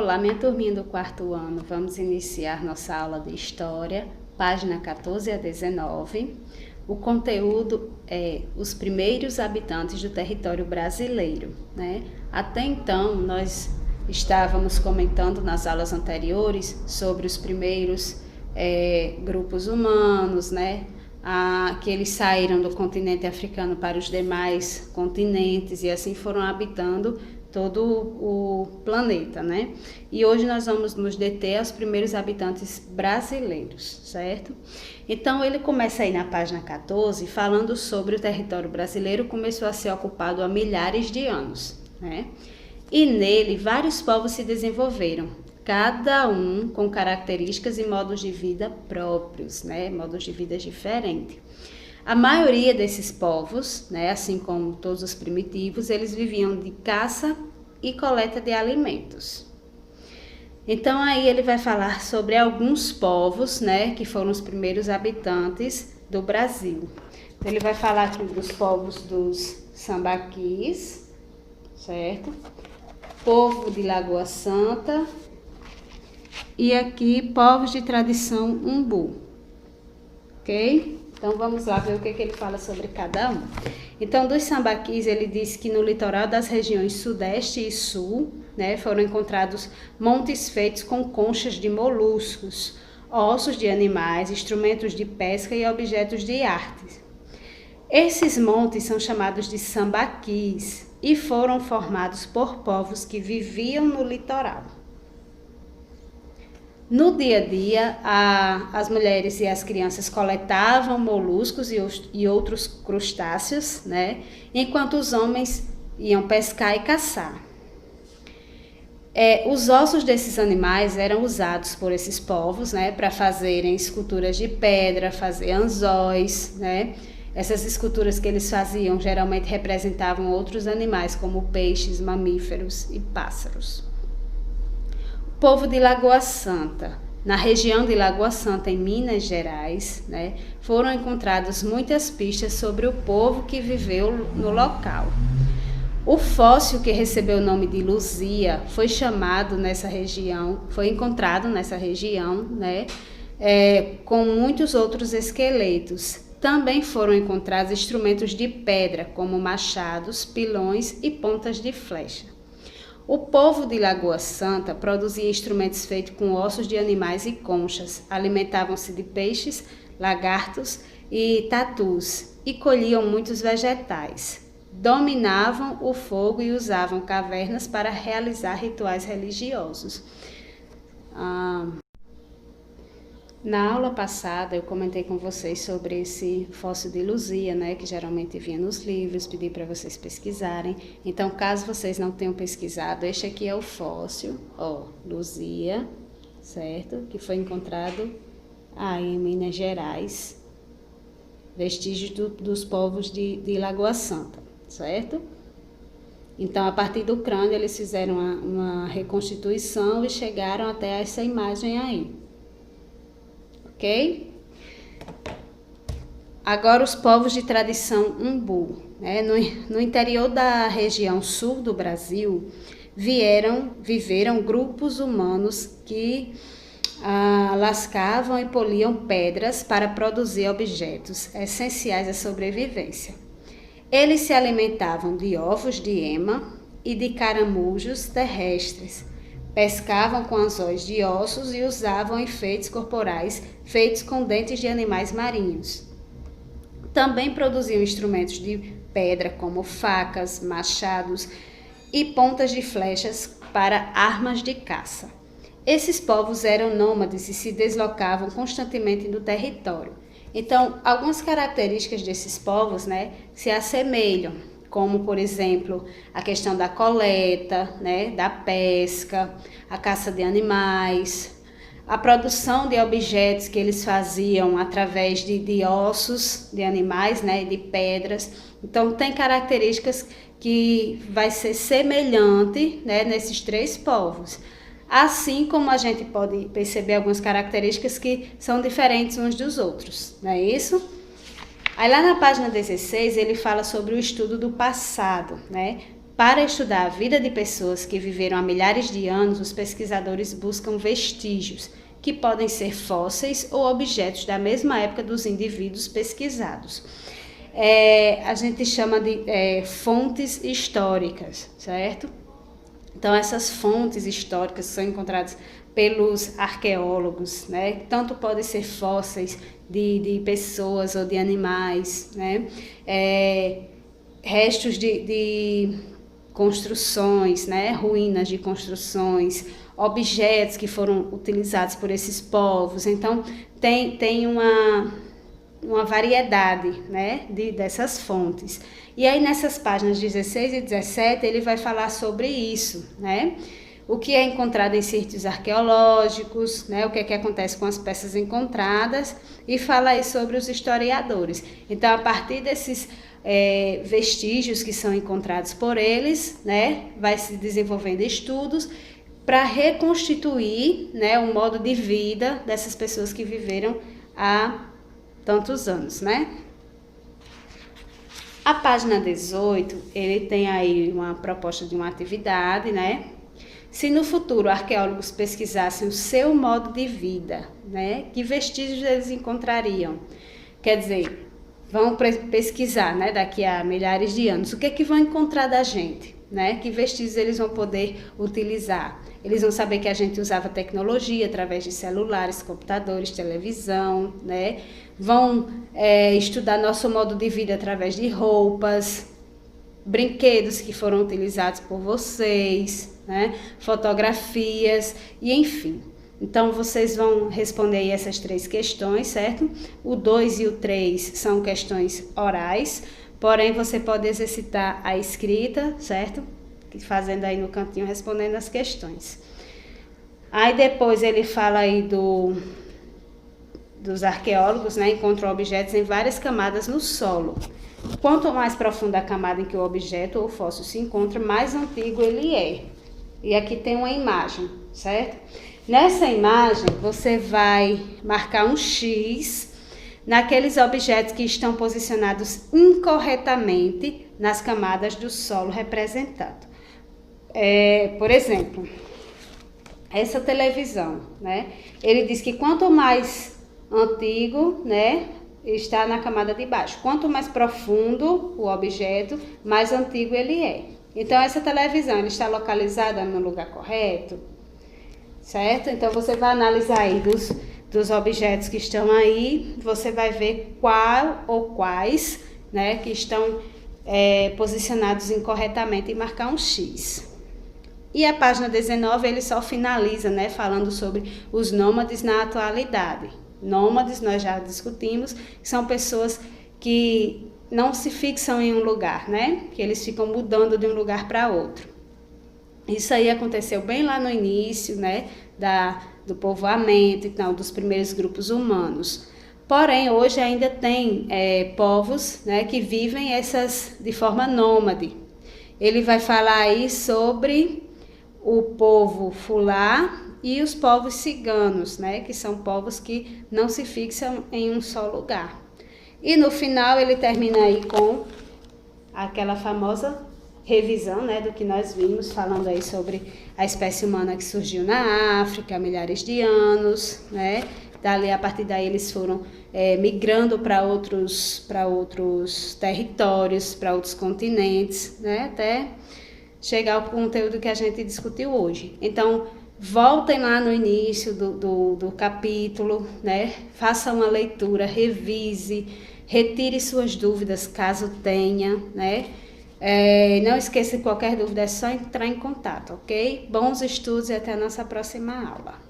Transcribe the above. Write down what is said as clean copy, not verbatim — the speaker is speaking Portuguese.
Olá, minha turminha do quarto ano. Vamos iniciar nossa aula de História, página 14 a 19. O conteúdo é os primeiros habitantes do território brasileiro, né? Até então, nós estávamos comentando nas aulas anteriores sobre os primeiros grupos humanos, né? Que eles saíram do continente africano para os demais continentes e assim foram habitando todo o planeta, né? E hoje nós vamos nos deter aos primeiros habitantes brasileiros, certo? Então ele começa aí na página 14 falando sobre o território brasileiro começou a ser ocupado há milhares de anos, né? E nele vários povos se desenvolveram, cada um com características e modos de vida próprios, né? Modos de vida diferentes. A maioria desses povos, né, assim como todos os primitivos, eles viviam de caça e coleta de alimentos. Então aí ele vai falar sobre alguns povos, né, que foram os primeiros habitantes do Brasil. Então, ele vai falar aqui dos povos dos sambaquis, certo? Povo de Lagoa Santa e aqui povos de tradição umbu, ok? Então, vamos lá ver o que ele fala sobre cada um. Então, dos sambaquis, ele diz que no litoral das regiões sudeste e sul, né, foram encontrados montes feitos com conchas de moluscos, ossos de animais, instrumentos de pesca e objetos de arte. Esses montes são chamados de sambaquis e foram formados por povos que viviam no litoral. No dia a dia, as mulheres e as crianças coletavam moluscos e outros crustáceos, né? Enquanto os homens iam pescar e caçar. Os ossos desses animais eram usados por esses povos, né, para fazerem esculturas de pedra, fazer anzóis, né? Essas esculturas que eles faziam geralmente representavam outros animais, como peixes, mamíferos e pássaros. Povo de Lagoa Santa. Na região de Lagoa Santa, em Minas Gerais, né, foram encontradas muitas pistas sobre o povo que viveu no local. O fóssil que recebeu o nome de Luzia foi encontrado nessa região, né, com muitos outros esqueletos. Também foram encontrados instrumentos de pedra, como machados, pilões e pontas de flecha. O povo de Lagoa Santa produzia instrumentos feitos com ossos de animais e conchas, alimentavam-se de peixes, lagartos e tatus e colhiam muitos vegetais. Dominavam o fogo e usavam cavernas para realizar rituais religiosos. Na aula passada eu comentei com vocês sobre esse fóssil de Luzia, né, que geralmente vinha nos livros, pedi para vocês pesquisarem. Então, caso vocês não tenham pesquisado, este aqui é o fóssil, Luzia, certo? Que foi encontrado aí em Minas Gerais, vestígios dos povos de Lagoa Santa, certo? Então, a partir do crânio, eles fizeram uma reconstituição e chegaram até essa imagem aí. Ok? Agora os povos de tradição umbu, né? No interior da região sul do Brasil, viveram grupos humanos que lascavam e poliam pedras para produzir objetos essenciais à sobrevivência. Eles se alimentavam de ovos de ema e de caramujos terrestres. Pescavam com anzóis de ossos e usavam enfeites corporais feitos com dentes de animais marinhos. Também produziam instrumentos de pedra como facas, machados e pontas de flechas para armas de caça. Esses povos eram nômades e se deslocavam constantemente no território. Então, algumas características desses povos, né, se assemelham, como, por exemplo, a questão da coleta, né, da pesca, a caça de animais, a produção de objetos que eles faziam através de ossos de animais, né, de pedras. Então, tem características que vai ser semelhante, né, nesses três povos. Assim como a gente pode perceber algumas características que são diferentes uns dos outros, não é isso? Aí lá na página 16 ele fala sobre o estudo do passado, né? Para estudar a vida de pessoas que viveram há milhares de anos, os pesquisadores buscam vestígios, que podem ser fósseis ou objetos da mesma época dos indivíduos pesquisados. A gente chama de fontes históricas, certo? Então, essas fontes históricas são encontradas pelos arqueólogos, né? Tanto podem ser fósseis de pessoas ou de animais, né? Restos de construções, né? Ruínas de construções, objetos que foram utilizados por esses povos. Então, tem uma variedade, né, dessas fontes. E aí nessas páginas 16 e 17 ele vai falar sobre isso, né? O que é encontrado em sítios arqueológicos, né? O que acontece com as peças encontradas, e fala aí sobre os historiadores. Então, a partir desses vestígios que são encontrados por eles, né, vai se desenvolvendo estudos para reconstituir, né, o modo de vida dessas pessoas que viveram há tantos anos, né? A página 18, ele tem aí uma proposta de uma atividade, né? Se no futuro arqueólogos pesquisassem o seu modo de vida, né? Que vestígios eles encontrariam? Quer dizer, vão pesquisar, né? Daqui a milhares de anos, o que é que vão encontrar da gente? Né? Que vestígios eles vão poder utilizar? Eles vão saber que a gente usava tecnologia através de celulares, computadores, televisão, né? Vão estudar nosso modo de vida através de roupas, brinquedos que foram utilizados por vocês, né? Fotografias e enfim. Então, vocês vão responder aí essas 3 questões, certo? O 2 e o 3 são questões orais, porém, você pode exercitar a escrita, certo? Fazendo aí no cantinho, respondendo as questões. Aí depois ele fala aí dos arqueólogos, né? Encontram objetos em várias camadas no solo. Quanto mais profunda a camada em que o objeto ou fóssil se encontra, mais antigo ele é. E aqui tem uma imagem, certo? Nessa imagem, você vai marcar um X naqueles objetos que estão posicionados incorretamente nas camadas do solo representado. Por exemplo, essa televisão, né? Ele diz que quanto mais antigo, né, está na camada de baixo. Quanto mais profundo o objeto, mais antigo ele é. Então, essa televisão ele está localizada no lugar correto, certo? Então, você vai analisar aí dos objetos que estão aí, você vai ver qual ou quais, né, que estão posicionados incorretamente e marcar um X. E a página 19, ele só finaliza, né, falando sobre os nômades na atualidade. Nômades, nós já discutimos, são pessoas que não se fixam em um lugar, né? Que eles ficam mudando de um lugar para outro. Isso aí aconteceu bem lá no início, né? Do povoamento, então, dos primeiros grupos humanos. Porém, hoje ainda tem povos, né, que vivem de forma nômade. Ele vai falar aí sobre o povo Fulá e os povos ciganos, né, que são povos que não se fixam em um só lugar. E no final ele termina aí com aquela famosa revisão, né, do que nós vimos, falando aí sobre a espécie humana que surgiu na África há milhares de anos, né? Dali, a partir daí eles foram migrando para outros territórios, para outros continentes, né? Até chegar ao conteúdo que a gente discutiu hoje. Então, voltem lá no início do capítulo, né? Faça uma leitura, revise, retire suas dúvidas, caso tenha, né? Não esqueça que qualquer dúvida é só entrar em contato, ok? Bons estudos e até a nossa próxima aula.